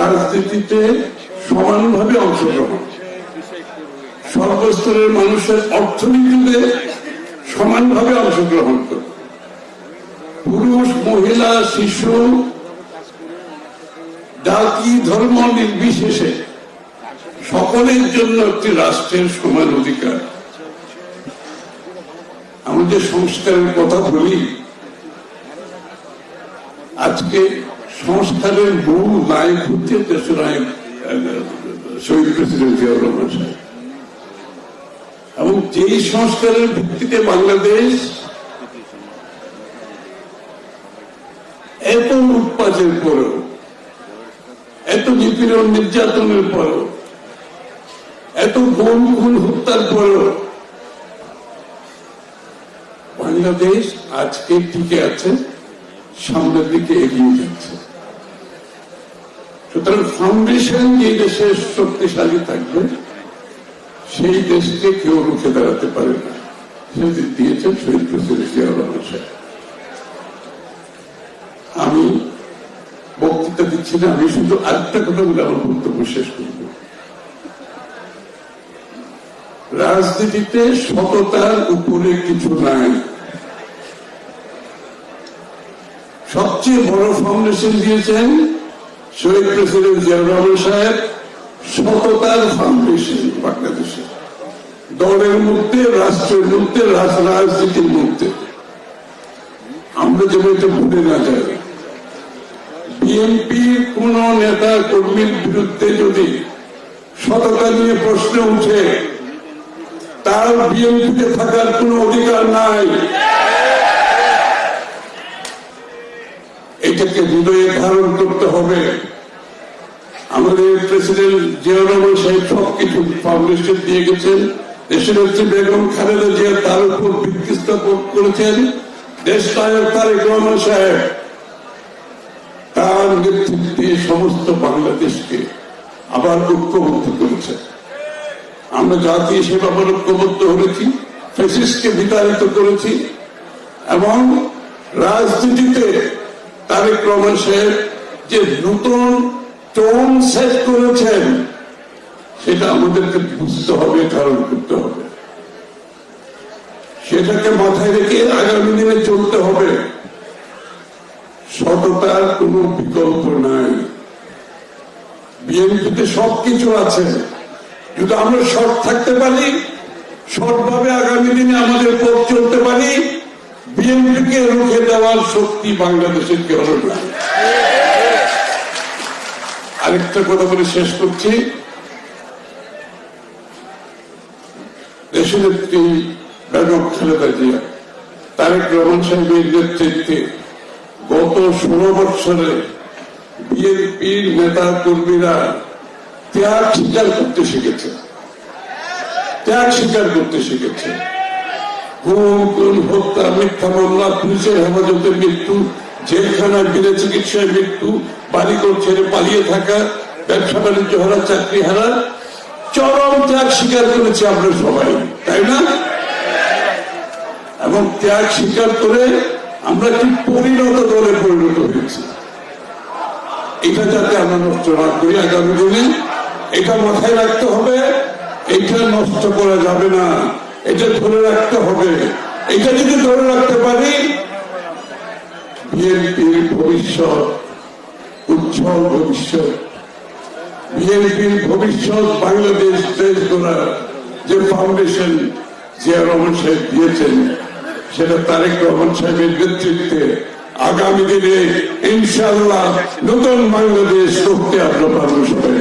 রাজনীতিতে সমানভাবে অংশগ্রহণ, সর্বস্তরের মানুষের অর্থনীতিতে সমানভাবে অংশগ্রহণ করে, পুরুষ মহিলা শিশু জাতি ধর্ম নির্বিশেষে সকলের জন্য একটি রাষ্ট্রের সমান অধিকার। আমরা যে সংস্কারের কথা বলি, আজকে সংস্কারের মূল নায়ক হচ্ছে দেশের নায়ক শহীদ প্রেসিডেন্ট জিয়াউর রহমান সাহেব। এবং যেই সংস্কারের ভিত্তিতে বাংলাদেশ এত লুটপাটের পরেও, এত নিপীড়ন নির্যাতনের পরেও, এত গুম খুন হত্যার পরেও বাংলাদেশ আজকে টিকে আছে, সামনের দিকে এগিয়ে যাচ্ছে। সুতরাং ফাউন্ডেশন যে দেশের শক্তিশালী থাকবে সেই দেশকে কেউ রুখে দাঁড়াতে পারে না, সেদিন দিয়েছেন শহীদ প্রেসিডেন্ট জিয়াউর রহমান সাহেব। আমি বক্তৃতা দিচ্ছি না, আমি শুধু আরেকটা কথা বলে আমার বক্তব্য শেষ করব। রাজনীতিতে সততার উপরে কিছু নাই। সবচেয়ে বড় ফাউন্ডেশন দিয়েছেন শহীদ প্রেসিডেন্ট জিয়াউর রহমান সাহেব, সততার ফাউন্ডেশন বাংলাদেশে, দলের মধ্যে, রাষ্ট্রের মধ্যে, রাজনীতির মধ্যে। আমরা যেন এটা ভুলে না যাই। বিএনপির কোন নেতা কর্মীর বিরুদ্ধে যদি সততা নিয়ে প্রশ্ন উঠে, তার বিএনপিতে থাকার কোন অধিকার নাই। এটাকে হৃদয়ে ধারণ করতে হবে। আমাদের প্রেসিডেন্ট জিয়াউর রহমান সাহেব সবকিছু ফাউন্ডেশন দিয়ে গেছেন। দেশের হচ্ছে বেগম খালেদা জিয়া তার উপর ভিত্তি স্থাপন করেছেন। দেশ নায়ক তারেক রহমান সাহেব তার নেতৃত্বে সমস্ত বাংলাদেশকে আবার ঐক্যবদ্ধ করেছে। আমরা জাতি হিসেবে আবার ঐক্যবদ্ধ হয়েছি, ফ্যাসিস্টকে বিতাড়িত করেছি। এবং রাজনীতিতে তারেক রহমান সাহেব যে নতুন টোন সেট করেছেন, সেটা আমাদেরকে বুঝতে হবে, ধারণ করতে হবে। সেটাকে মাথায় রেখে আগামী দিনে চলতে হবে। সততার কোন বিকল্প নাই। বিএনপিতে সবকিছু আছে, যদি আমরা সৎ থাকতে পারি, সৎভাবে আগামী দিনে আমাদের পথ চলতে পারি, বিএনপিকে রুখে দেওয়ার শক্তি বাংলাদেশের কেউ নাই। আরেকটা কথা বলে শেষ করছি। দেশনেত্রী বেগম খালেদা জিয়া তারেক রহমান সাহেবের নেতৃত্বে গত 16 বছরে বিএনপির নেতা কর্মীরা ত্যাগ স্বীকার করতে শিখেছে, ত্যাগ স্বীকার করতে শিখেছে। খুন হত্যা, মিথ্যা মামলা, পুলিশের হেফাজতে মৃত্যু, জেলখানায় বিনা চিকিৎসায় মৃত্যু, বাড়িঘর ছেড়ে পালিয়ে থাকা, ব্যবসা বাণিজ্য হারা, চাকরি হারা, চরম ত্যাগ স্বীকার করেছে আমরা সবাই, তাই না? এবং ত্যাগ স্বীকার করে আমরা একটি পরিণত দলে পরিণত হয়েছি। এটা যাতে আমরা নষ্ট না করি আগামী দিনে, এটা মাথায় রাখতে হবে। এটা নষ্ট করা যাবে না, এটা ধরে রাখতে হবে। এটা যদি ধরে রাখতে পারি, বিএনপির ভবিষ্যৎ উজ্জ্বল ভবিষ্যৎ, বিএনপির ভবিষ্যৎ বাংলাদেশ দেশ গড়ার যে ফাউন্ডেশন জিয়াউর রহমান সাহেব দিয়েছেন, সেটা তারেক রহমান সাহেবের নেতৃত্বে আগামী দিনে ইনশাআল্লাহ নতুন বাংলাদেশ করতে আমরা পারবো সবাই।